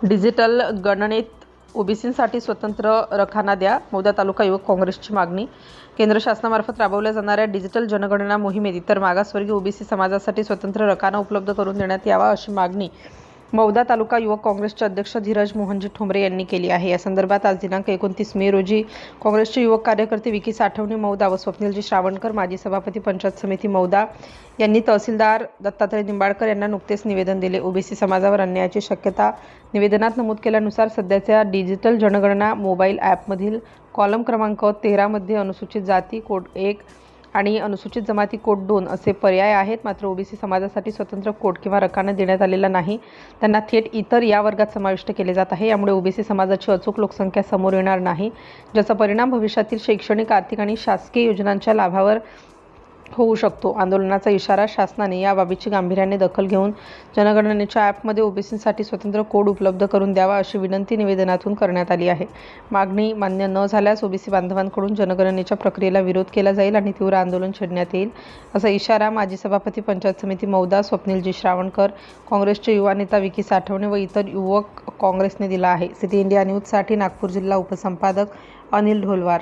Digital गणनेत ओबीसींसाठी स्वतंत्र रकाना द्या. मौदा तालुका युवक काँग्रेसची मागणी. केंद्र शासनामार्फत राबवल्या जाणाऱ्या डिजिटल जनगणना मोहिमेत इतर मागासवर्गीय ओबीसी समाजासाठी स्वतंत्र रकाना उपलब्ध करून देण्यात यावा अशी मागणी मौदा तालुका युवक काँग्रेसचे अध्यक्ष धीरज मोहनजी ठोंबरे यांनी केली आहे. या संदर्भात आज दिनांक 29 मे रोजी काँग्रेसचे युवक कार्यकर्ते विकी साठवणे मौदा व स्वप्नीलजी श्रावणकर माजी सभापती पंचायत समिती मौदा यांनी तहसीलदार दत्तात्रय निंबाळकर यांना नुकतेच निवेदन दिले. ओबीसी समाजावर अन्यायाची शक्यता निवेदनात नमूद केल्यानुसार सध्याच्या डिजिटल जनगणना मोबाईल ॲपमधील कॉलम क्रमांक 13 मध्ये अनुसूचित जाती कोड 1 आणि अनुसूचित जमाती कोड 2 असे पर्याय आहेत. मात्र ओबीसी समाजासाठी स्वतंत्र कोड किंवा रकाना देण्यात आलेला नाही. त्यांना थेट इतर या वर्गात समाविष्ट केले जात आहे. यामुळे ओबीसी समाजाची अचूक लोकसंख्या समोर येणार नाही, ज्याचा परिणाम भविष्यातील शैक्षणिक, आर्थिक आणि शासकीय योजनांच्या लाभावर होऊ शकतो. आंदोलनाचा इशारा. शासनाने या बाबीची गांभीर्याने दखल घेऊन जनगणनेच्या ॲपमध्ये ओबीसींसाठी स्वतंत्र कोड उपलब्ध करून द्यावा अशी विनंती निवेदनातून करण्यात आली आहे. मागणी मान्य न झाल्यास ओबीसी बांधवांकडून जनगणनेच्या प्रक्रियेला विरोध केला जाईल आणि तीव्र आंदोलन छेडण्यात येईल असा इशारा माजी सभापती पंचायत समिती मौदा स्वप्नीलजी श्रावणकर, काँग्रेसचे युवा नेता विकी साठवणे व इतर युवक काँग्रेसने दिला आहे. सिटी इंडिया न्यूजसाठी नागपूर जिल्हा उपसंपादक अनिल ढोलवार.